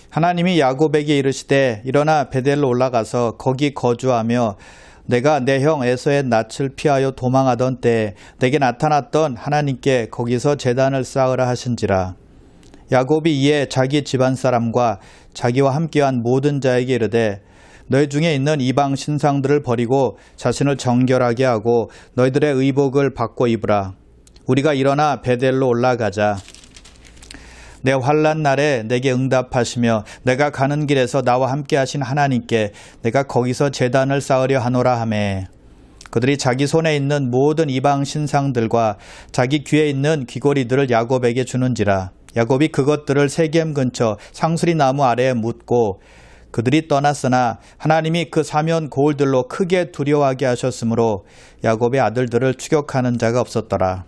하나님이 야곱에게 이르시되 일어나 베델로 올라가서 거기 거주하며 내가 내 형 에서의 낯을 피하여 도망하던 때에 내게 나타났던 하나님께 거기서 제단을 쌓으라 하신지라. 야곱이 이에 자기 집안 사람과 자기와 함께한 모든 자에게 이르되 너희 중에 있는 이방 신상들을 버리고 자신을 정결하게 하고 너희들의 의복을 바꿔 입으라. 우리가 일어나 베델로 올라가자. 내 환난 날에 내게 응답하시며 내가 가는 길에서 나와 함께 하신 하나님께 내가 거기서 제단을 쌓으려 하노라 하매 그들이 자기 손에 있는 모든 이방 신상들과 자기 귀에 있는 귀고리들을 야곱에게 주는지라. 야곱이 그것들을 세겜 근처 상수리 나무 아래에 묻고 그들이 떠났으나 하나님이 그 사면 고울들로 크게 두려워하게 하셨으므로 야곱의 아들들을 추격하는 자가 없었더라.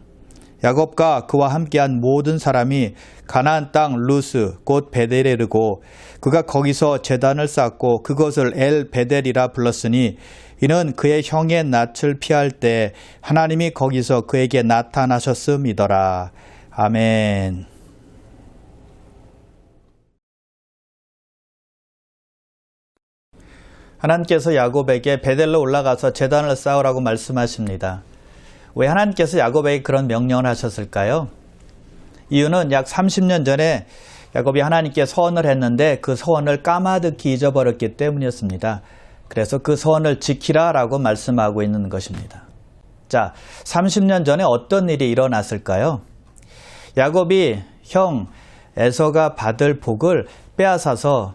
야곱과 그와 함께한 모든 사람이 가나안 땅 루스 곧 베델에 이르고 그가 거기서 제단을 쌓고 그것을 엘 베델이라 불렀으니 이는 그의 형의 낯을 피할 때 하나님이 거기서 그에게 나타나셨음이더라. 아멘. 하나님께서 야곱에게 베델로 올라가서 제단을 쌓으라고 말씀하십니다. 왜 하나님께서 야곱에게 그런 명령을 하셨을까요? 이유는 약 30년 전에 야곱이 하나님께 서원을 했는데 그 서원을 까마득히 잊어버렸기 때문이었습니다. 그래서 그 서원을 지키라라고 말씀하고 있는 것입니다. 자, 30년 전에 어떤 일이 일어났을까요? 야곱이 형 에서가 받을 복을 빼앗아서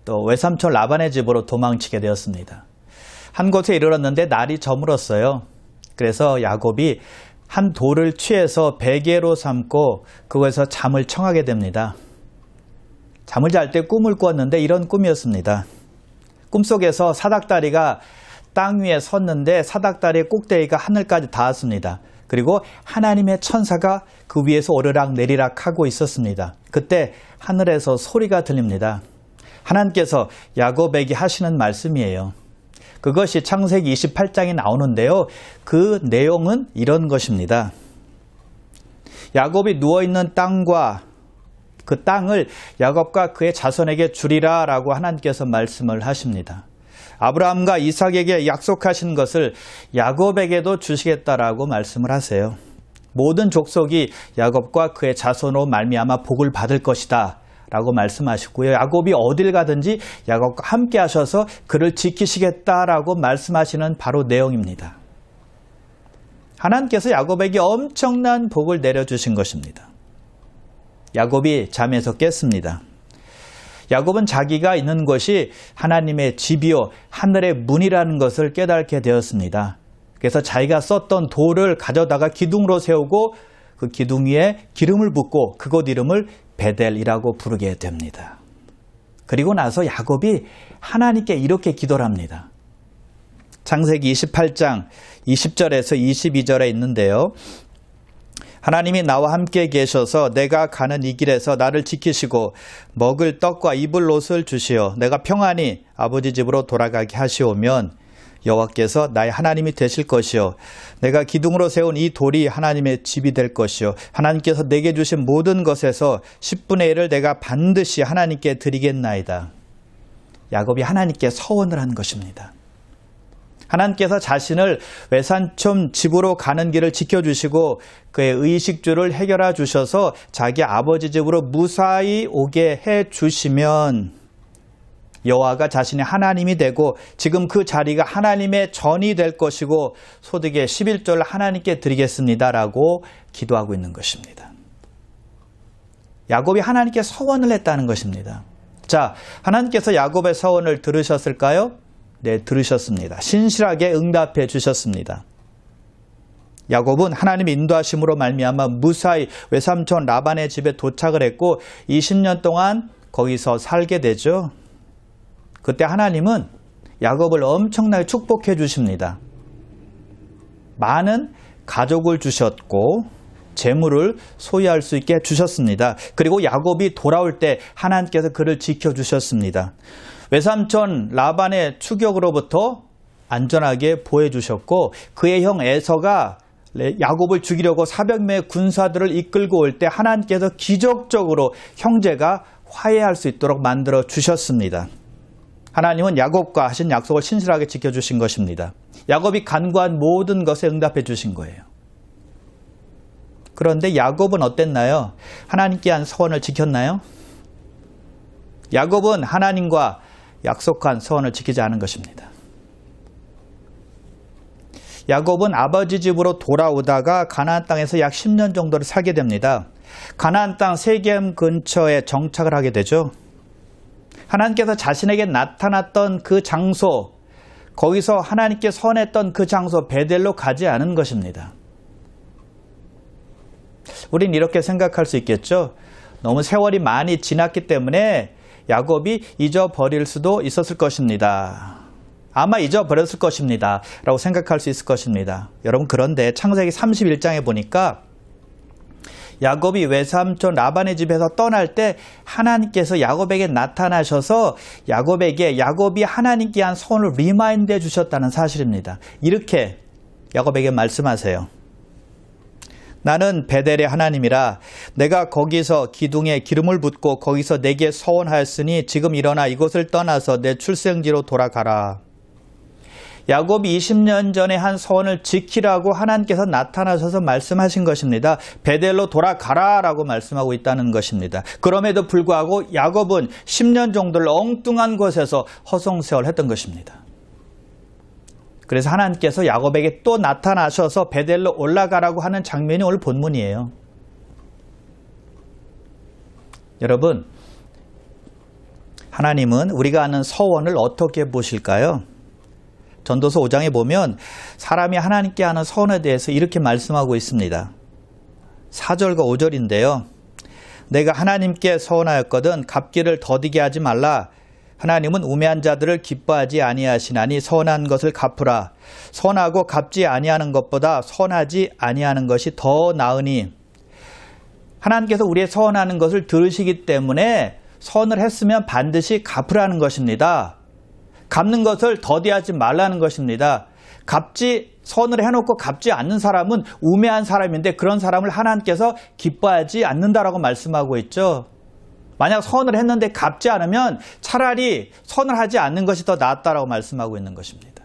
또 외삼촌 라반의 집으로 도망치게 되었습니다. 한 곳에 이르렀는데 날이 저물었어요. 그래서 야곱이 한 돌을 취해서 베개로 삼고 그곳에서 잠을 청하게 됩니다. 잠을 잘 때 꿈을 꾸었는데 이런 꿈이었습니다. 꿈속에서 사닥다리가 땅 위에 섰는데 사닥다리의 꼭대기가 하늘까지 닿았습니다. 그리고 하나님의 천사가 그 위에서 오르락 내리락 하고 있었습니다. 그때 하늘에서 소리가 들립니다. 하나님께서 야곱에게 하시는 말씀이에요. 그것이 창세기 28장에 나오는데요. 그 내용은 이런 것입니다. 야곱이 누워있는 땅과 그 땅을 야곱과 그의 자손에게 주리라 라고 하나님께서 말씀을 하십니다. 아브라함과 이삭에게 약속하신 것을 야곱에게도 주시겠다라고 말씀을 하세요. 모든 족속이 야곱과 그의 자손으로 말미암아 복을 받을 것이다 라고 말씀하시고요. 야곱이 어딜 가든지 야곱과 함께 하셔서 그를 지키시겠다라고 말씀하시는 바로 내용입니다. 하나님께서 야곱에게 엄청난 복을 내려주신 것입니다. 야곱이 잠에서 깼습니다. 야곱은 자기가 있는 곳이 하나님의 집이요 하늘의 문이라는 것을 깨닫게 되었습니다. 그래서 자기가 썼던 돌을 가져다가 기둥으로 세우고 그 기둥 위에 기름을 붓고 그곳 이름을 베델이라고 부르게 됩니다. 그리고 나서 야곱이 하나님께 이렇게 기도를 합니다. 창세기 28장 20절에서 22절에 있는데요. 하나님이 나와 함께 계셔서 내가 가는 이 길에서 나를 지키시고 먹을 떡과 입을 옷을 주시어 내가 평안히 아버지 집으로 돌아가게 하시오면 여호와께서 나의 하나님이 되실 것이요 내가 기둥으로 세운 이 돌이 하나님의 집이 될 것이요 하나님께서 내게 주신 모든 것에서 10분의 1을 내가 반드시 하나님께 드리겠나이다. 야곱이 하나님께 서원을 한 것입니다. 하나님께서 자신을 외삼촌 집으로 가는 길을 지켜주시고 그의 의식주를 해결해 주셔서 자기 아버지 집으로 무사히 오게 해 주시면 여호와가 자신의 하나님이 되고 지금 그 자리가 하나님의 전이 될 것이고 소득의 11조를 하나님께 드리겠습니다라고 기도하고 있는 것입니다. 야곱이 하나님께 서원을 했다는 것입니다. 자, 하나님께서 야곱의 서원을 들으셨을까요? 네, 들으셨습니다. 신실하게 응답해 주셨습니다. 야곱은 하나님의 인도하심으로 말미암아 무사히 외삼촌 라반의 집에 도착을 했고 20년 동안 거기서 살게 되죠. 그때 하나님은 야곱을 엄청나게 축복해 주십니다. 많은 가족을 주셨고 재물을 소유할 수 있게 주셨습니다. 그리고 야곱이 돌아올 때 하나님께서 그를 지켜주셨습니다. 외삼촌 라반의 추격으로부터 안전하게 보호해주셨고 그의 형 에서가 야곱을 죽이려고 400명의 군사들을 이끌고 올 때 하나님께서 기적적으로 형제가 화해할 수 있도록 만들어 주셨습니다. 하나님은 야곱과 하신 약속을 신실하게 지켜주신 것입니다. 야곱이 간구한 모든 것에 응답해 주신 거예요. 그런데 야곱은 어땠나요? 하나님께 한 서원을 지켰나요? 야곱은 하나님과 약속한 서원을 지키지 않은 것입니다. 야곱은 아버지 집으로 돌아오다가 가나안 땅에서 약 10년 정도를 살게 됩니다. 가나안 땅 세겜 근처에 정착을 하게 되죠. 하나님께서 자신에게 나타났던 그 장소, 거기서 하나님께 선했던 그 장소 베델로 가지 않은 것입니다. 우린 이렇게 생각할 수 있겠죠. 너무 세월이 많이 지났기 때문에 야곱이 잊어버릴 수도 있었을 것입니다. 아마 잊어버렸을 것입니다. 라고 생각할 수 있을 것입니다. 여러분, 그런데 창세기 31장에 보니까 야곱이 외삼촌 라반의 집에서 떠날 때 하나님께서 야곱에게 나타나셔서 야곱이 하나님께 한 소원을 리마인드해 주셨다는 사실입니다. 이렇게 야곱에게 말씀하세요. 나는 베델의 하나님이라 내가 거기서 기둥에 기름을 붓고 거기서 내게 서원하였으니 지금 일어나 이곳을 떠나서 내 출생지로 돌아가라. 야곱이 20년 전에 한 서원을 지키라고 하나님께서 나타나셔서 말씀하신 것입니다. 베델로 돌아가라 라고 말씀하고 있다는 것입니다. 그럼에도 불구하고 야곱은 10년 정도를 엉뚱한 곳에서 허송세월했던 것입니다. 그래서 하나님께서 야곱에게 또 나타나셔서 베델로 올라가라고 하는 장면이 오늘 본문이에요. 여러분, 하나님은 우리가 하는 서원을 어떻게 보실까요? 전도서 5장에 보면 사람이 하나님께 하는 서원에 대해서 이렇게 말씀하고 있습니다. 4절과 5절인데요. 내가 하나님께 서원하였거든 갚기를 더디게 하지 말라. 하나님은 우매한 자들을 기뻐하지 아니하시나니 선한 것을 갚으라. 선하고 갚지 아니하는 것보다 선하지 아니하는 것이 더 나으니. 하나님께서 우리의 서원하는 것을 들으시기 때문에 선을 했으면 반드시 갚으라는 것입니다. 갚는 것을 더디하지 말라는 것입니다. 선을 해놓고 갚지 않는 사람은 우매한 사람인데 그런 사람을 하나님께서 기뻐하지 않는다라고 말씀하고 있죠. 만약 선을 했는데 갚지 않으면 차라리 선을 하지 않는 것이 더 낫다라고 말씀하고 있는 것입니다.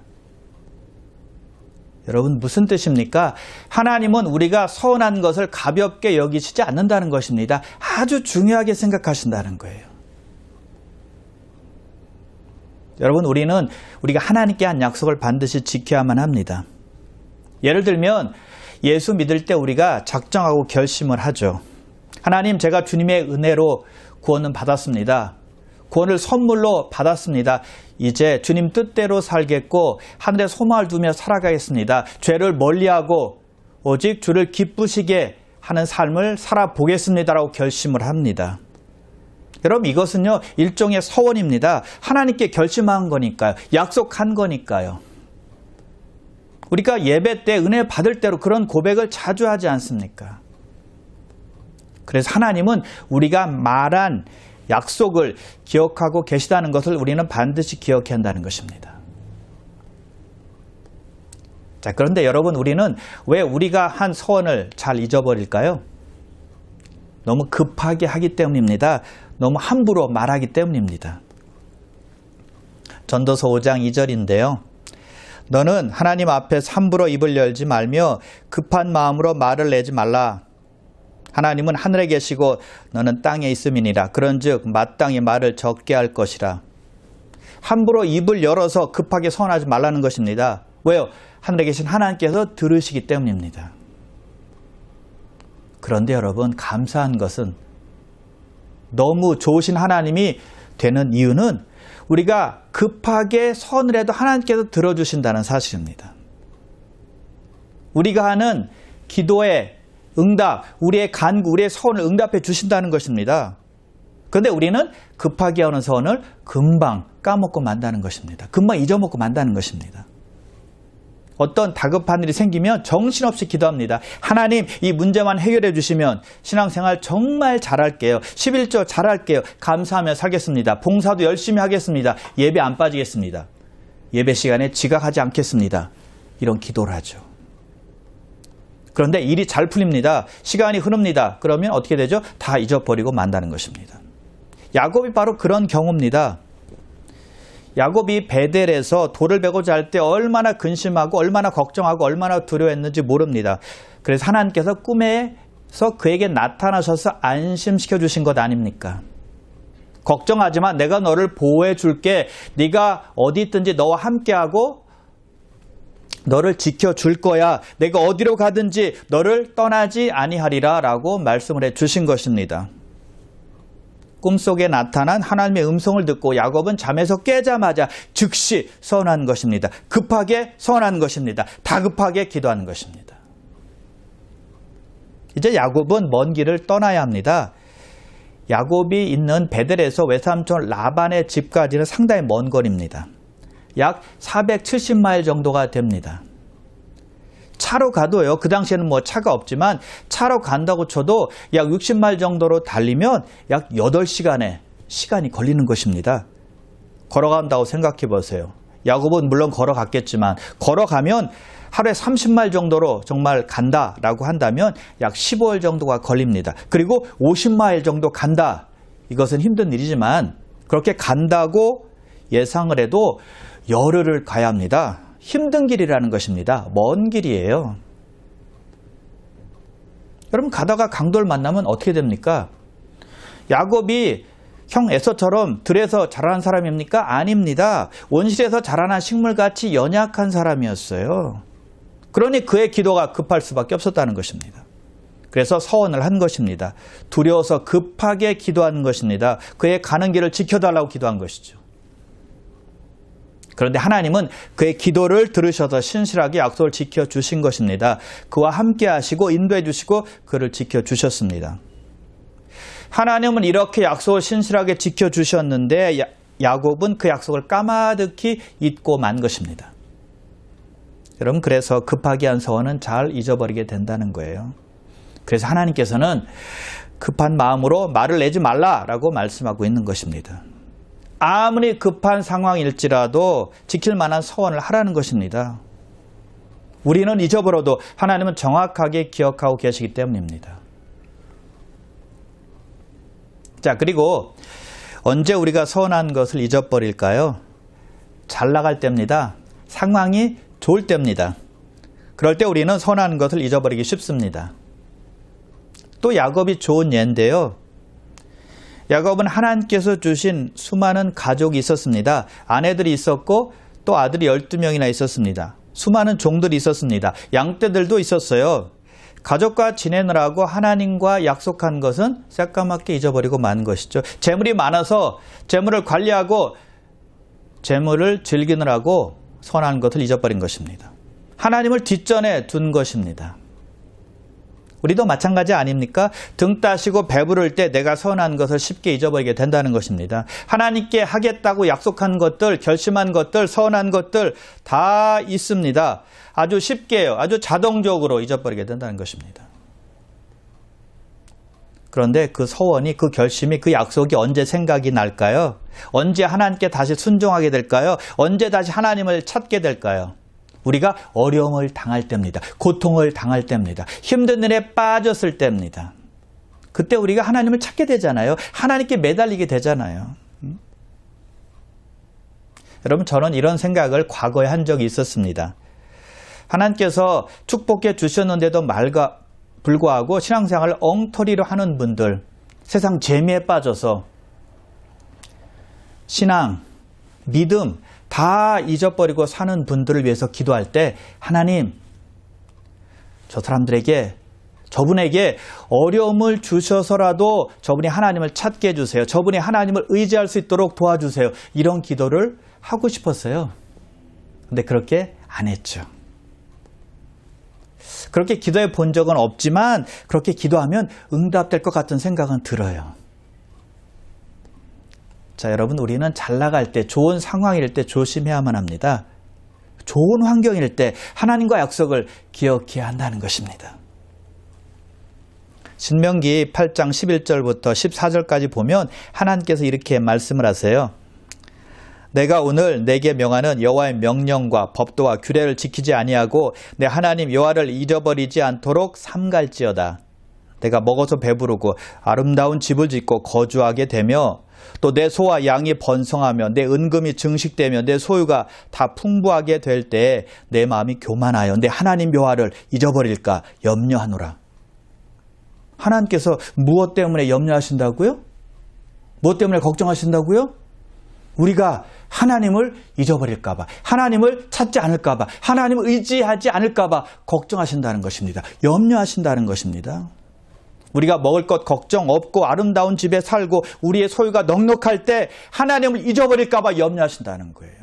여러분, 무슨 뜻입니까? 하나님은 우리가 서운한 것을 가볍게 여기시지 않는다는 것입니다. 아주 중요하게 생각하신다는 거예요. 여러분, 우리가 하나님께 한 약속을 반드시 지켜야만 합니다. 예를 들면 예수 믿을 때 우리가 작정하고 결심을 하죠. 하나님, 제가 주님의 은혜로 구원은 받았습니다. 구원을 선물로 받았습니다. 이제 주님 뜻대로 살겠고 하늘에 소망을 두며 살아가겠습니다. 죄를 멀리하고 오직 주를 기쁘시게 하는 삶을 살아보겠습니다라고 결심을 합니다. 여러분, 이것은요 일종의 서원입니다. 하나님께 결심한 거니까요. 약속한 거니까요. 우리가 예배 때 은혜 받을 때로 그런 고백을 자주 하지 않습니까? 그래서 하나님은 우리가 말한 약속을 기억하고 계시다는 것을 우리는 반드시 기억해야 한다는 것입니다. 자, 그런데 여러분, 우리는 왜 우리가 한 서원을 잘 잊어버릴까요? 너무 급하게 하기 때문입니다. 너무 함부로 말하기 때문입니다. 전도서 5장 2절인데요. 너는 하나님 앞에서 함부로 입을 열지 말며 급한 마음으로 말을 내지 말라. 하나님은 하늘에 계시고 너는 땅에 있음이니라. 그런즉 마땅히 말을 적게 할 것이라. 함부로 입을 열어서 급하게 선언하지 말라는 것입니다. 왜요? 하늘에 계신 하나님께서 들으시기 때문입니다. 그런데 여러분, 감사한 것은 너무 좋으신 하나님이 되는 이유는 우리가 급하게 선을 해도 하나님께서 들어주신다는 사실입니다. 우리가 하는 기도의 응답, 우리의 간구, 우리의 서원을 응답해 주신다는 것입니다. 그런데 우리는 급하게 하는 서원을 금방 까먹고 만다는 것입니다. 금방 잊어먹고 만다는 것입니다. 어떤 다급한 일이 생기면 정신없이 기도합니다. 하나님, 이 문제만 해결해 주시면 신앙생활 정말 잘할게요. 11조 잘할게요. 감사하며 살겠습니다. 봉사도 열심히 하겠습니다. 예배 안 빠지겠습니다. 예배 시간에 지각하지 않겠습니다. 이런 기도를 하죠. 그런데 일이 잘 풀립니다. 시간이 흐릅니다. 그러면 어떻게 되죠? 다 잊어버리고 만다는 것입니다. 야곱이 바로 그런 경우입니다. 야곱이 베델에서 돌을 베고자 할 때 얼마나 근심하고 얼마나 걱정하고 얼마나 두려워했는지 모릅니다. 그래서 하나님께서 꿈에서 그에게 나타나셔서 안심시켜 주신 것 아닙니까? 걱정하지 마. 내가 너를 보호해 줄게. 네가 어디 있든지 너와 함께하고 너를 지켜줄 거야. 내가 어디로 가든지 너를 떠나지 아니하리라 라고 말씀을 해 주신 것입니다. 꿈속에 나타난 하나님의 음성을 듣고 야곱은 잠에서 깨자마자 즉시 서원한 것입니다. 급하게 서원한 것입니다. 다급하게 기도한 것입니다. 이제 야곱은 먼 길을 떠나야 합니다. 야곱이 있는 베델에서 외삼촌 라반의 집까지는 상당히 먼 거리입니다. 약 470마일 정도가 됩니다. 차로 가도요. 그 당시에는 뭐 차가 없지만 차로 간다고 쳐도 약 60마일 정도로 달리면 약 8시간의 시간이 걸리는 것입니다. 걸어간다고 생각해 보세요. 야곱은 물론 걸어갔겠지만 걸어가면 하루에 30마일 정도로 정말 간다라고 한다면 약 15일 정도가 걸립니다. 그리고 50마일 정도 간다. 이것은 힘든 일이지만 그렇게 간다고 예상을 해도 열흘을 가야 합니다. 힘든 길이라는 것입니다. 먼 길이에요. 여러분 가다가 강도를 만나면 어떻게 됩니까? 야곱이 형 에서처럼 들에서 자라난 사람입니까? 아닙니다. 온실에서 자라난 식물같이 연약한 사람이었어요. 그러니 그의 기도가 급할 수밖에 없었다는 것입니다. 그래서 서원을 한 것입니다. 두려워서 급하게 기도한 것입니다. 그의 가는 길을 지켜달라고 기도한 것이죠. 그런데 하나님은 그의 기도를 들으셔서 신실하게 약속을 지켜주신 것입니다. 그와 함께 하시고 인도해 주시고 그를 지켜주셨습니다. 하나님은 이렇게 약속을 신실하게 지켜주셨는데 야곱은 그 약속을 까마득히 잊고 만 것입니다. 여러분 그래서 급하게 한 서원은 잘 잊어버리게 된다는 거예요. 그래서 하나님께서는 급한 마음으로 말을 내지 말라라고 말씀하고 있는 것입니다. 아무리 급한 상황일지라도 지킬 만한 서원을 하라는 것입니다. 우리는 잊어버려도 하나님은 정확하게 기억하고 계시기 때문입니다. 자, 그리고 언제 우리가 서원한 것을 잊어버릴까요? 잘 나갈 때입니다. 상황이 좋을 때입니다. 그럴 때 우리는 서원한 것을 잊어버리기 쉽습니다. 또 야곱이 좋은 예인데요. 야곱은 하나님께서 주신 수많은 가족이 있었습니다. 아내들이 있었고 또 아들이 12명이나 있었습니다. 수많은 종들이 있었습니다. 양떼들도 있었어요. 가족과 지내느라고 하나님과 약속한 것은 새까맣게 잊어버리고 만 것이죠. 재물이 많아서 재물을 관리하고 재물을 즐기느라고 선한 것을 잊어버린 것입니다. 하나님을 뒷전에 둔 것입니다. 우리도 마찬가지 아닙니까? 등 따시고 배부를 때 내가 선한 것을 쉽게 잊어버리게 된다는 것입니다. 하나님께 하겠다고 약속한 것들, 결심한 것들, 선한 것들 다 있습니다. 아주 쉽게요. 아주 자동적으로 잊어버리게 된다는 것입니다. 그런데 그 서원이, 그 결심이, 그 약속이 언제 생각이 날까요? 언제 하나님께 다시 순종하게 될까요? 언제 다시 하나님을 찾게 될까요? 우리가 어려움을 당할 때입니다. 고통을 당할 때입니다. 힘든 일에 빠졌을 때입니다. 그때 우리가 하나님을 찾게 되잖아요. 하나님께 매달리게 되잖아요. 여러분, 저는 이런 생각을 과거에 한 적이 있었습니다. 하나님께서 축복해 주셨는데도 불구하고 신앙생활을 엉터리로 하는 분들, 세상 재미에 빠져서 신앙, 믿음 다 잊어버리고 사는 분들을 위해서 기도할 때 하나님, 저 사람들에게, 저분에게 어려움을 주셔서라도 저분이 하나님을 찾게 해주세요. 저분이 하나님을 의지할 수 있도록 도와주세요. 이런 기도를 하고 싶었어요. 근데 그렇게 안 했죠. 그렇게 기도해 본 적은 없지만 그렇게 기도하면 응답될 것 같은 생각은 들어요. 자, 여러분, 우리는 잘 나갈 때, 좋은 상황일 때 조심해야만 합니다. 좋은 환경일 때 하나님과 약속을 기억해야 한다는 것입니다. 신명기 8장 11절부터 14절까지 보면 하나님께서 이렇게 말씀을 하세요. 내가 오늘 내게 명하는 여호와의 명령과 법도와 규례를 지키지 아니하고 내 하나님 여호와를 잃어버리지 않도록 삼갈지어다. 내가 먹어서 배부르고 아름다운 집을 짓고 거주하게 되며 또 내 소와 양이 번성하며 내 은금이 증식되며 내 소유가 다 풍부하게 될 때 내 마음이 교만하여 내 하나님 여호와를 잊어버릴까 염려하노라. 하나님께서 무엇 때문에 염려하신다고요? 무엇 때문에 걱정하신다고요? 우리가 하나님을 잊어버릴까 봐, 하나님을 찾지 않을까 봐, 하나님을 의지하지 않을까 봐 걱정하신다는 것입니다. 염려하신다는 것입니다. 우리가 먹을 것 걱정 없고 아름다운 집에 살고 우리의 소유가 넉넉할 때 하나님을 잊어버릴까 봐 염려하신다는 거예요.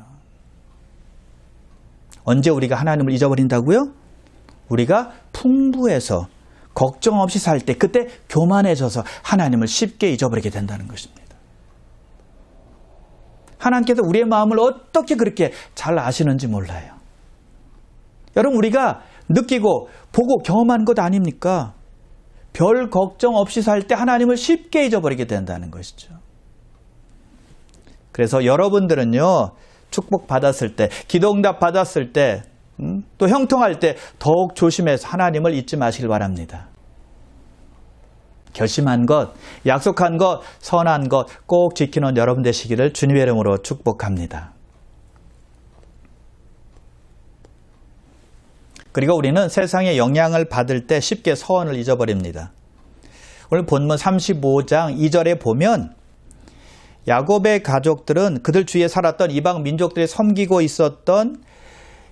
언제 우리가 하나님을 잊어버린다고요? 우리가 풍부해서 걱정 없이 살 때, 그때 교만해져서 하나님을 쉽게 잊어버리게 된다는 것입니다. 하나님께서 우리의 마음을 어떻게 그렇게 잘 아시는지 몰라요. 여러분, 우리가 느끼고 보고 경험한 것 아닙니까? 별 걱정 없이 살 때 하나님을 쉽게 잊어버리게 된다는 것이죠. 그래서 여러분들은요, 축복 받았을 때, 기도응답 받았을 때, 또 형통할 때 더욱 조심해서 하나님을 잊지 마시길 바랍니다. 결심한 것, 약속한 것, 선한 것 꼭 지키는 여러분 되시기를 주님의 이름으로 축복합니다. 그리고 우리는 세상의 영향을 받을 때 쉽게 서원을 잊어버립니다. 오늘 본문 35장 2절에 보면 야곱의 가족들은 그들 주위에 살았던 이방 민족들이 섬기고 있었던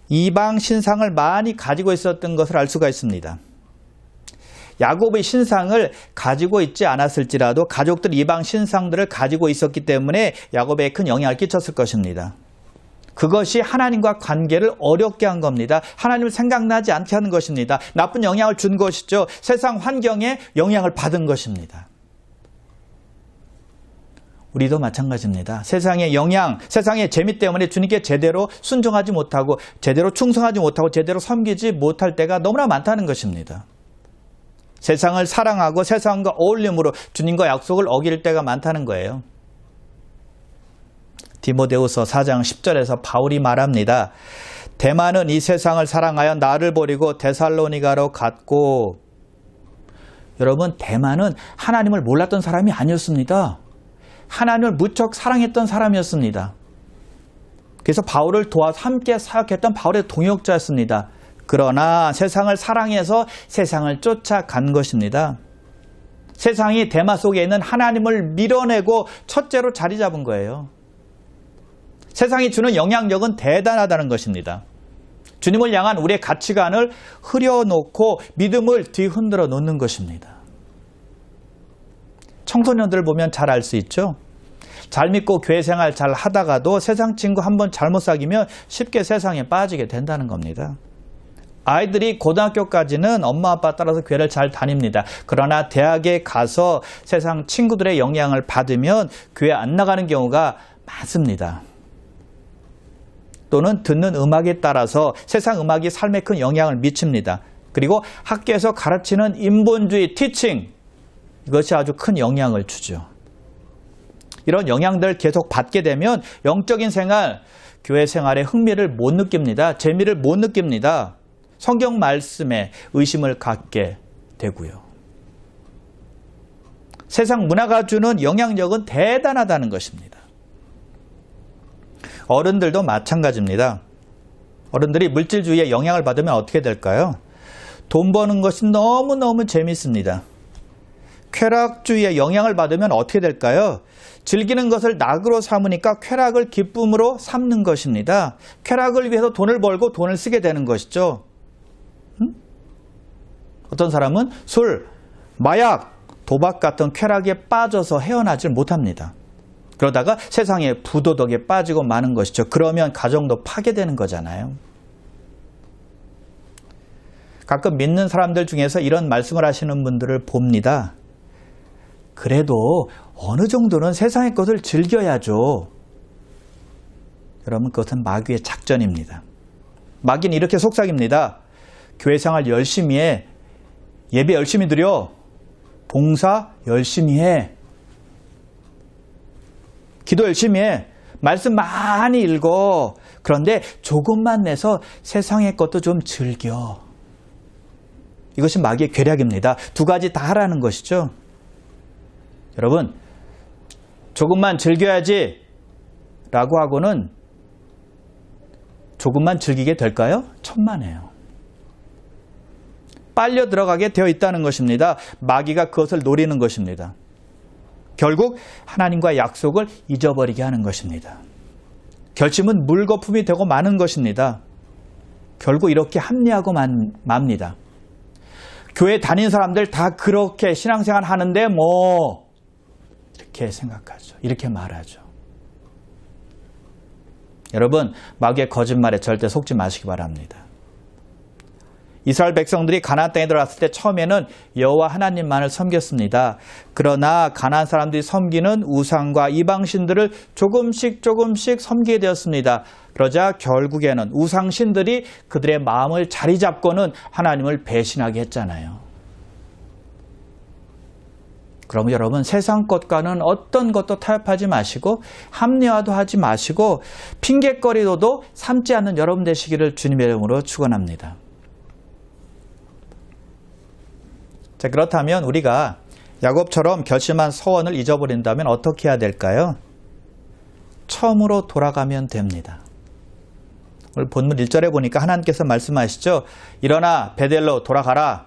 이방 신상을 많이 가지고 있었던 것을 알 수가 있습니다. 야곱의 신상을 가지고 있지 않았을지라도 가족들 이방 신상들을 가지고 있었기 때문에 야곱에 큰 영향을 끼쳤을 것입니다. 그것이 하나님과 관계를 어렵게 한 겁니다. 하나님을 생각나지 않게 하는 것입니다. 나쁜 영향을 준 것이죠. 세상 환경에 영향을 받은 것입니다. 우리도 마찬가지입니다. 세상의 영향, 세상의 재미 때문에 주님께 제대로 순종하지 못하고 제대로 충성하지 못하고 제대로 섬기지 못할 때가 너무나 많다는 것입니다. 세상을 사랑하고 세상과 어울림으로 주님과 약속을 어길 때가 많다는 거예요. 디모데후서 4장 10절에서 바울이 말합니다. 대만은 이 세상을 사랑하여 나를 버리고 데살로니가로 갔고, 여러분, 대만은 하나님을 몰랐던 사람이 아니었습니다. 하나님을 무척 사랑했던 사람이었습니다. 그래서 바울을 도와서 함께 사역했던 바울의 동역자였습니다. 그러나 세상을 사랑해서 세상을 쫓아간 것입니다. 세상이 대마 속에 있는 하나님을 밀어내고 첫째로 자리 잡은 거예요. 세상이 주는 영향력은 대단하다는 것입니다. 주님을 향한 우리의 가치관을 흐려놓고 믿음을 뒤흔들어 놓는 것입니다. 청소년들 보면 잘 알 수 있죠. 잘 믿고 교회 생활 잘 하다가도 세상 친구 한번 잘못 사귀면 쉽게 세상에 빠지게 된다는 겁니다. 아이들이 고등학교까지는 엄마 아빠 따라서 교회를 잘 다닙니다. 그러나 대학에 가서 세상 친구들의 영향을 받으면 교회 안 나가는 경우가 많습니다. 또는 듣는 음악에 따라서 세상 음악이 삶에 큰 영향을 미칩니다. 그리고 학교에서 가르치는 인본주의 티칭, 이것이 아주 큰 영향을 주죠. 이런 영향들을 계속 받게 되면 영적인 생활, 교회 생활에 흥미를 못 느낍니다. 재미를 못 느낍니다. 성경 말씀에 의심을 갖게 되고요. 세상 문화가 주는 영향력은 대단하다는 것입니다. 어른들도 마찬가지입니다. 어른들이 물질주의에 영향을 받으면 어떻게 될까요? 돈 버는 것이 너무너무 재밌습니다. 쾌락주의에 영향을 받으면 어떻게 될까요? 즐기는 것을 낙으로 삼으니까 쾌락을 기쁨으로 삼는 것입니다. 쾌락을 위해서 돈을 벌고 돈을 쓰게 되는 것이죠. 어떤 사람은 술, 마약, 도박 같은 쾌락에 빠져서 헤어나질 못합니다. 그러다가 세상의 부도덕에 빠지고 마는 것이죠. 그러면 가정도 파괴되는 거잖아요. 가끔 믿는 사람들 중에서 이런 말씀을 하시는 분들을 봅니다. 그래도 어느 정도는 세상의 것을 즐겨야죠. 여러분, 그것은 마귀의 작전입니다. 마귀는 이렇게 속삭입니다. 교회 생활 열심히 해. 예배 열심히 드려. 봉사 열심히 해. 기도 열심히 해. 말씀 많이 읽어. 그런데 조금만 내서 세상의 것도 좀 즐겨. 이것이 마귀의 계략입니다. 두 가지 다 하라는 것이죠. 여러분, 조금만 즐겨야지 라고 하고는 조금만 즐기게 될까요? 천만에요. 빨려 들어가게 되어 있다는 것입니다. 마귀가 그것을 노리는 것입니다. 결국 하나님과의 약속을 잊어버리게 하는 것입니다. 결심은 물거품이 되고 마는 것입니다. 결국 이렇게 합리하고 맙니다. 교회 다니는 사람들 다 그렇게 신앙생활 하는데 뭐 이렇게 생각하죠. 이렇게 말하죠. 여러분, 마귀의 거짓말에 절대 속지 마시기 바랍니다. 이스라엘 백성들이 가나안 땅에 들어갔을 때 처음에는 여호와 하나님만을 섬겼습니다. 그러나 가나안 사람들이 섬기는 우상과 이방신들을 조금씩 섬기게 되었습니다. 그러자 결국에는 우상신들이 그들의 마음을 자리 잡고는 하나님을 배신하게 했잖아요. 그럼 여러분, 세상 것과는 어떤 것도 타협하지 마시고 합리화도 하지 마시고 핑계거리도 삼지 않는 여러분 되시기를 주님의 이름으로 축원합니다. 자, 그렇다면 우리가 야곱처럼 결심한 서원을 잊어버린다면 어떻게 해야 될까요? 처음으로 돌아가면 됩니다. 오늘 본문 1절에 보니까 하나님께서 말씀하시죠. 일어나 베델로 돌아가라.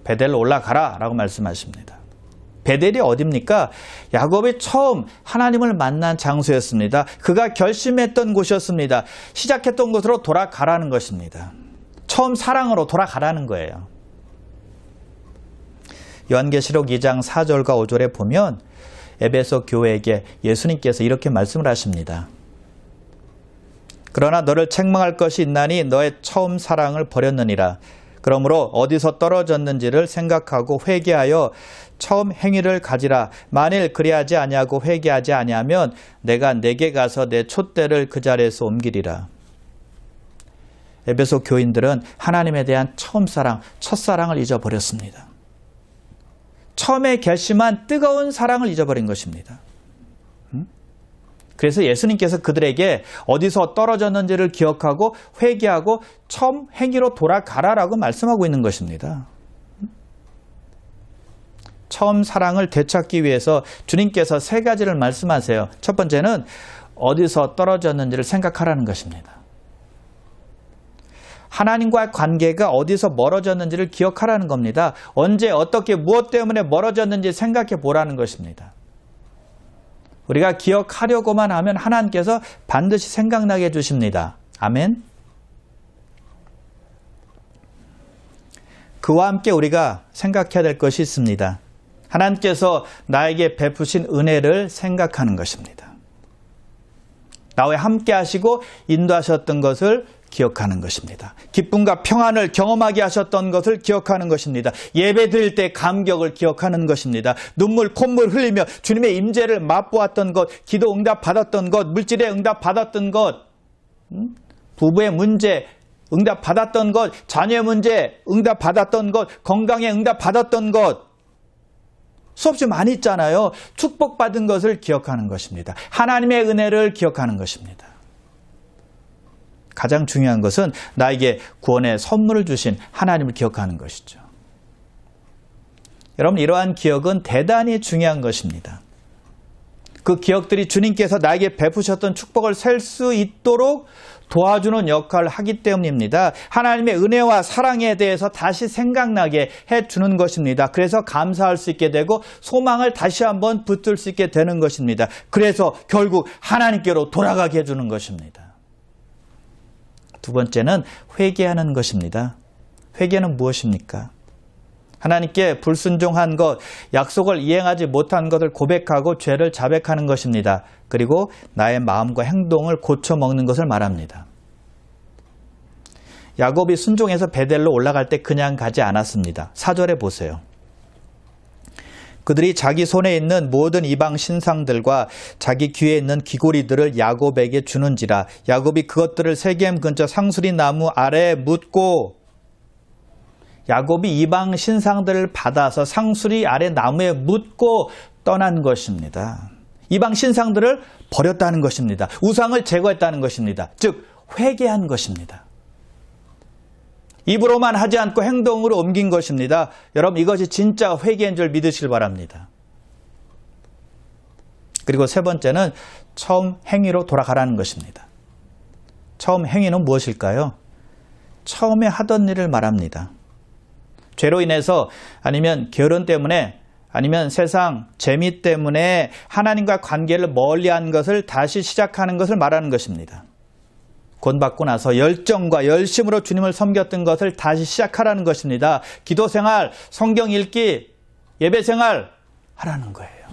베델로 올라가라 라고 말씀하십니다. 베델이 어디입니까? 야곱이 처음 하나님을 만난 장소였습니다. 그가 결심했던 곳이었습니다. 시작했던 곳으로 돌아가라는 것입니다. 처음 사랑으로 돌아가라는 거예요. 요한계시록 2장 4절과 5절에 보면 에베소 교회에게 예수님께서 이렇게 말씀을 하십니다. 그러나 너를 책망할 것이 있나니 너의 처음 사랑을 버렸느니라. 그러므로 어디서 떨어졌는지를 생각하고 회개하여 처음 행위를 가지라. 만일 그리하지 아니하고 회개하지 아니하면 내가 내게 가서 내 촛대를 그 자리에서 옮기리라. 에베소 교인들은 하나님에 대한 처음 사랑, 첫사랑을 잊어버렸습니다. 처음에 결심한 뜨거운 사랑을 잊어버린 것입니다. 그래서 예수님께서 그들에게 어디서 떨어졌는지를 기억하고 회개하고 처음 행위로 돌아가라라고 말씀하고 있는 것입니다. 처음 사랑을 되찾기 위해서 주님께서 세 가지를 말씀하세요. 첫 번째는 어디서 떨어졌는지를 생각하라는 것입니다. 하나님과의 관계가 어디서 멀어졌는지를 기억하라는 겁니다. 언제 어떻게 무엇 때문에 멀어졌는지 생각해 보라는 것입니다. 우리가 기억하려고만 하면 하나님께서 반드시 생각나게 해주십니다. 아멘. 그와 함께 우리가 생각해야 될 것이 있습니다. 하나님께서 나에게 베푸신 은혜를 생각하는 것입니다. 나와 함께 하시고 인도하셨던 것을 기억하는 것입니다. 기쁨과 평안을 경험하게 하셨던 것을 기억하는 것입니다. 예배 드릴 때 감격을 기억하는 것입니다. 눈물, 콧물 흘리며 주님의 임재를 맛보았던 것, 기도 응답 받았던 것, 물질의 응답 받았던 것, 부부의 문제 응답 받았던 것, 자녀의 문제 응답 받았던 것, 건강에 응답 받았던 것, 수없이 많이 있잖아요. 축복받은 것을 기억하는 것입니다. 하나님의 은혜를 기억하는 것입니다. 가장 중요한 것은 나에게 구원의 선물을 주신 하나님을 기억하는 것이죠. 여러분, 이러한 기억은 대단히 중요한 것입니다. 그 기억들이 주님께서 나에게 베푸셨던 축복을 셀 수 있도록 도와주는 역할을 하기 때문입니다. 하나님의 은혜와 사랑에 대해서 다시 생각나게 해주는 것입니다. 그래서 감사할 수 있게 되고 소망을 다시 한번 붙들 수 있게 되는 것입니다. 그래서 결국 하나님께로 돌아가게 해주는 것입니다. 두 번째는 회개하는 것입니다. 회개는 무엇입니까? 하나님께 불순종한 것, 약속을 이행하지 못한 것을 고백하고 죄를 자백하는 것입니다. 그리고 나의 마음과 행동을 고쳐먹는 것을 말합니다. 야곱이 순종해서 베델로 올라갈 때 그냥 가지 않았습니다. 4절에 보세요. 그들이 자기 손에 있는 모든 이방 신상들과 자기 귀에 있는 귀고리들을 야곱에게 주는지라. 야곱이 그것들을 세겜 근처 상수리 나무 아래에 묻고, 야곱이 이방 신상들을 받아서 상수리 아래 나무에 묻고 떠난 것입니다. 이방 신상들을 버렸다는 것입니다. 우상을 제거했다는 것입니다. 즉 회개한 것입니다. 입으로만 하지 않고 행동으로 옮긴 것입니다. 여러분, 이것이 진짜 회개인 줄 믿으시길 바랍니다. 그리고 세 번째는 처음 행위로 돌아가라는 것입니다. 처음 행위는 무엇일까요? 처음에 하던 일을 말합니다. 죄로 인해서 아니면 결혼 때문에 아니면 세상 재미 때문에 하나님과 관계를 멀리한 것을 다시 시작하는 것을 말하는 것입니다. 구원받고 나서 열정과 열심으로 주님을 섬겼던 것을 다시 시작하라는 것입니다. 기도생활, 성경 읽기, 예배생활 하라는 거예요.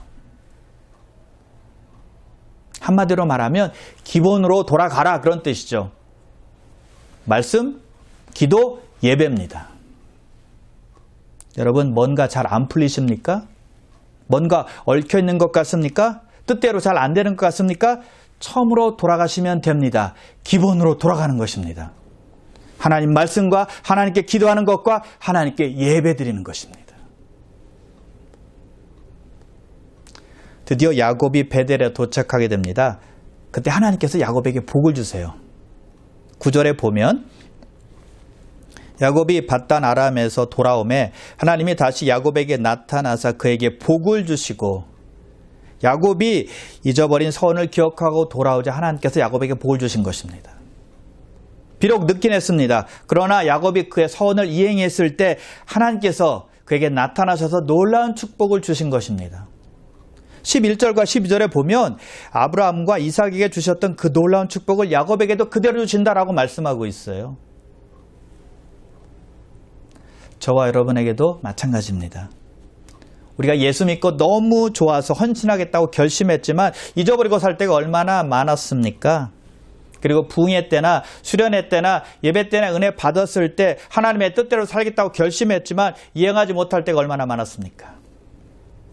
한마디로 말하면 기본으로 돌아가라, 그런 뜻이죠. 말씀, 기도, 예배입니다. 여러분, 뭔가 잘 안 풀리십니까? 뭔가 얽혀있는 것 같습니까? 뜻대로 잘 안 되는 것 같습니까? 처음으로 돌아가시면 됩니다. 기본으로 돌아가는 것입니다. 하나님 말씀과 하나님께 기도하는 것과 하나님께 예배드리는 것입니다. 드디어 야곱이 베델에 도착하게 됩니다. 그때 하나님께서 야곱에게 복을 주세요. 9절에 보면 야곱이 밧단 아람에서 돌아오매 하나님이 다시 야곱에게 나타나사 그에게 복을 주시고, 야곱이 잊어버린 서원을 기억하고 돌아오자 하나님께서 야곱에게 복을 주신 것입니다. 비록 늦긴 했습니다. 그러나 야곱이 그의 서원을 이행했을 때 하나님께서 그에게 나타나셔서 놀라운 축복을 주신 것입니다. 11절과 12절에 보면 아브라함과 이삭에게 주셨던 그 놀라운 축복을 야곱에게도 그대로 주신다라고 말씀하고 있어요. 저와 여러분에게도 마찬가지입니다. 우리가 예수 믿고 너무 좋아서 헌신하겠다고 결심했지만 잊어버리고 살 때가 얼마나 많았습니까? 그리고 부흥회 때나 수련회 때나 예배 때나 은혜 받았을 때 하나님의 뜻대로 살겠다고 결심했지만 이행하지 못할 때가 얼마나 많았습니까?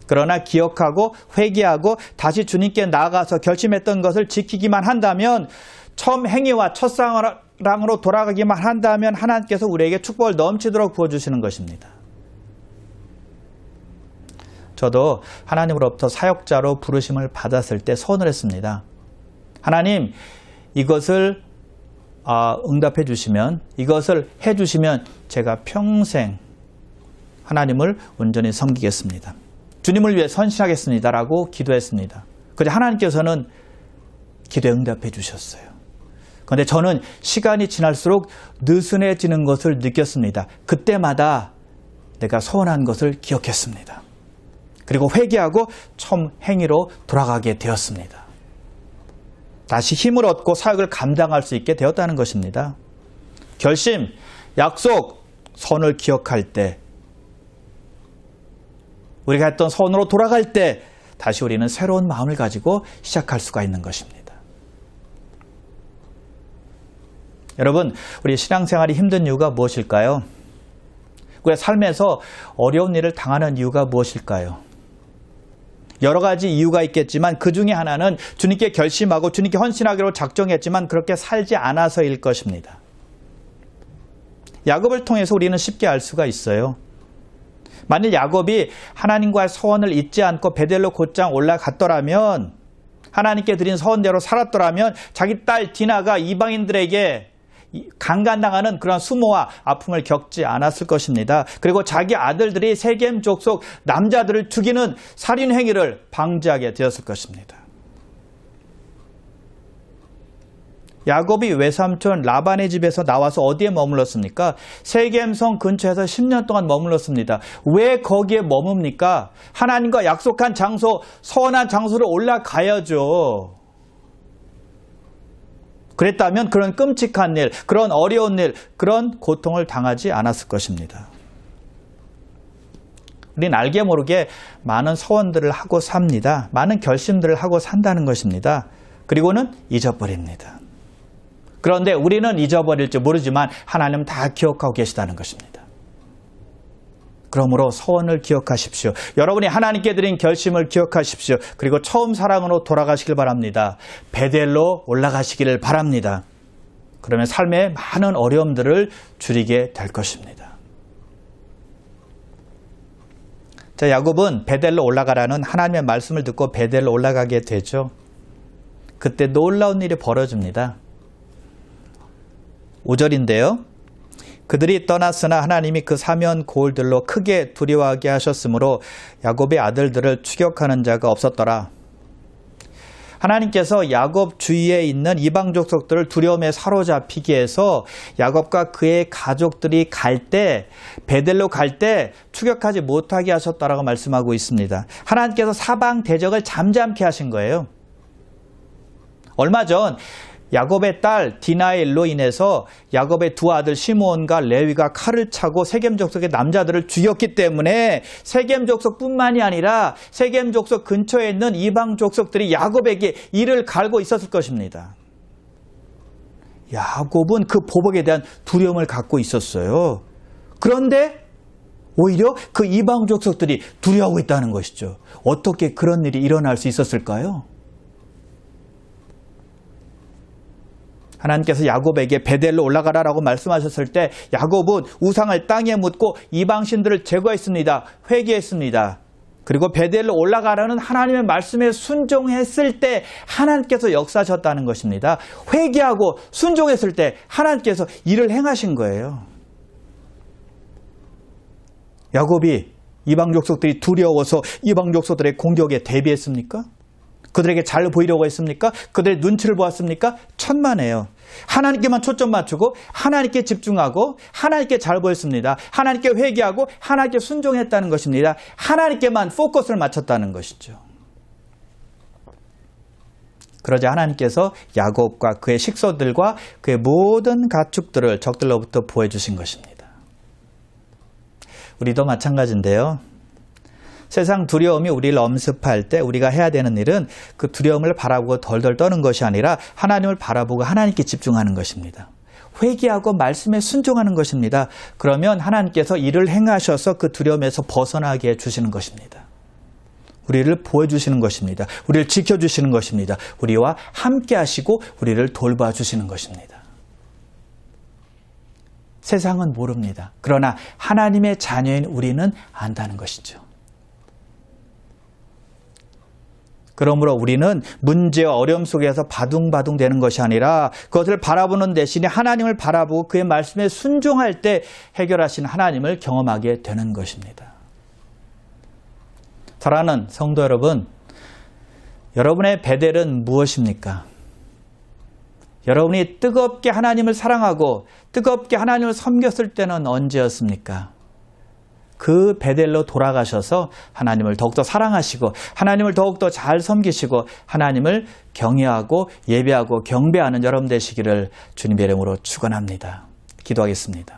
그러나 기억하고 회개하고 다시 주님께 나아가서 결심했던 것을 지키기만 한다면, 처음 행위와 첫사랑으로 돌아가기만 한다면 하나님께서 우리에게 축복을 넘치도록 부어주시는 것입니다. 저도 하나님으로부터 사역자로 부르심을 받았을 때 소원을 했습니다. 하나님, 이것을 응답해 주시면, 이것을 해 주시면 제가 평생 하나님을 온전히 섬기겠습니다. 주님을 위해 헌신하겠습니다 라고 기도했습니다. 그런데 하나님께서는 기도에 응답해 주셨어요. 그런데 저는 시간이 지날수록 느슨해지는 것을 느꼈습니다. 그때마다 내가 소원한 것을 기억했습니다. 그리고 회개하고 처음 행위로 돌아가게 되었습니다. 다시 힘을 얻고 사역을 감당할 수 있게 되었다는 것입니다. 결심, 약속, 선을 기억할 때, 우리가 했던 선으로 돌아갈 때 다시 우리는 새로운 마음을 가지고 시작할 수가 있는 것입니다. 여러분, 우리 신앙생활이 힘든 이유가 무엇일까요? 우리가 삶에서 어려운 일을 당하는 이유가 무엇일까요? 여러 가지 이유가 있겠지만 그 중에 하나는 주님께 결심하고 주님께 헌신하기로 작정했지만 그렇게 살지 않아서일 것입니다. 야곱을 통해서 우리는 쉽게 알 수가 있어요. 만일 야곱이 하나님과의 서원을 잊지 않고 베델로 곧장 올라갔더라면, 하나님께 드린 서원대로 살았더라면 자기 딸 디나가 이방인들에게 강간당하는 그런 수모와 아픔을 겪지 않았을 것입니다. 그리고 자기 아들들이 세겜 족속 남자들을 죽이는 살인 행위를 방지하게 되었을 것입니다. 야곱이 외삼촌 라반의 집에서 나와서 어디에 머물렀습니까? 세겜성 근처에서 10년 동안 머물렀습니다. 왜 거기에 머뭅니까? 하나님과 약속한 장소, 서원한 장소로 올라가야죠. 그랬다면 그런 끔찍한 일, 그런 어려운 일, 그런 고통을 당하지 않았을 것입니다. 우린 알게 모르게 많은 서원들을 하고 삽니다. 많은 결심들을 하고 산다는 것입니다. 그리고는 잊어버립니다. 그런데 우리는 잊어버릴지 모르지만 하나님은 다 기억하고 계시다는 것입니다. 그러므로 서원을 기억하십시오. 여러분이 하나님께 드린 결심을 기억하십시오. 그리고 처음 사랑으로 돌아가시길 바랍니다. 베델로 올라가시기를 바랍니다. 그러면 삶의 많은 어려움들을 줄이게 될 것입니다. 자, 야곱은 베델로 올라가라는 하나님의 말씀을 듣고 베델로 올라가게 되죠. 그때 놀라운 일이 벌어집니다. 5절인데요. 그들이 떠났으나 하나님이 그 사면 고울들로 크게 두려워하게 하셨으므로 야곱의 아들들을 추격하는 자가 없었더라. 하나님께서 야곱 주위에 있는 이방 족속들을 두려움에 사로잡히게 해서 야곱과 그의 가족들이 베델로 갈 때 추격하지 못하게 하셨다라고 말씀하고 있습니다. 하나님께서 사방 대적을 잠잠케 하신 거예요. 얼마 전 야곱의 딸 디나의 일로 인해서 야곱의 두 아들 시므온과 레위가 칼을 차고 세겜 족속의 남자들을 죽였기 때문에 세겜 족속뿐만이 아니라 세겜 족속 근처에 있는 이방 족속들이 야곱에게 이를 갈고 있었을 것입니다. 야곱은 그 보복에 대한 두려움을 갖고 있었어요. 그런데 오히려 그 이방 족속들이 두려워하고 있다는 것이죠. 어떻게 그런 일이 일어날 수 있었을까요? 하나님께서 야곱에게 베델로 올라가라라고 말씀하셨을 때 야곱은 우상을 땅에 묻고 이방신들을 제거했습니다. 회개했습니다. 그리고 베델로 올라가라는 하나님의 말씀에 순종했을 때 하나님께서 역사하셨다는 것입니다. 회개하고 순종했을 때 하나님께서 일을 행하신 거예요. 야곱이 이방 족속들이 두려워서 이방 족속들의 공격에 대비했습니까? 그들에게 잘 보이려고 했습니까? 그들의 눈치를 보았습니까? 천만에요. 하나님께만 초점 맞추고 하나님께 집중하고 하나님께 잘 보였습니다. 하나님께 회개하고 하나님께 순종했다는 것입니다. 하나님께만 포커스를 맞췄다는 것이죠. 그러자 하나님께서 야곱과 그의 식소들과 그의 모든 가축들을 적들로부터 보호해주신 것입니다. 우리도 마찬가지인데요. 세상 두려움이 우리를 엄습할 때 우리가 해야 되는 일은 그 두려움을 바라보고 덜덜 떠는 것이 아니라 하나님을 바라보고 하나님께 집중하는 것입니다. 회개하고 말씀에 순종하는 것입니다. 그러면 하나님께서 일을 행하셔서 그 두려움에서 벗어나게 해주시는 것입니다. 우리를 보호해주시는 것입니다. 우리를 지켜주시는 것입니다. 우리와 함께 하시고 우리를 돌봐주시는 것입니다. 세상은 모릅니다. 그러나 하나님의 자녀인 우리는 안다는 것이죠. 그러므로 우리는 문제와 어려움 속에서 바둥바둥 되는 것이 아니라 그것을 바라보는 대신에 하나님을 바라보고 그의 말씀에 순종할 때 해결하신 하나님을 경험하게 되는 것입니다. 사랑하는 성도 여러분, 여러분의 베델은 무엇입니까? 여러분이 뜨겁게 하나님을 사랑하고 뜨겁게 하나님을 섬겼을 때는 언제였습니까? 그 베델로 돌아가셔서 하나님을 더욱더 사랑하시고 하나님을 더욱더 잘 섬기시고 하나님을 경외하고 예배하고 경배하는 여러분 되시기를 주님의 이름으로 축원합니다. 기도하겠습니다.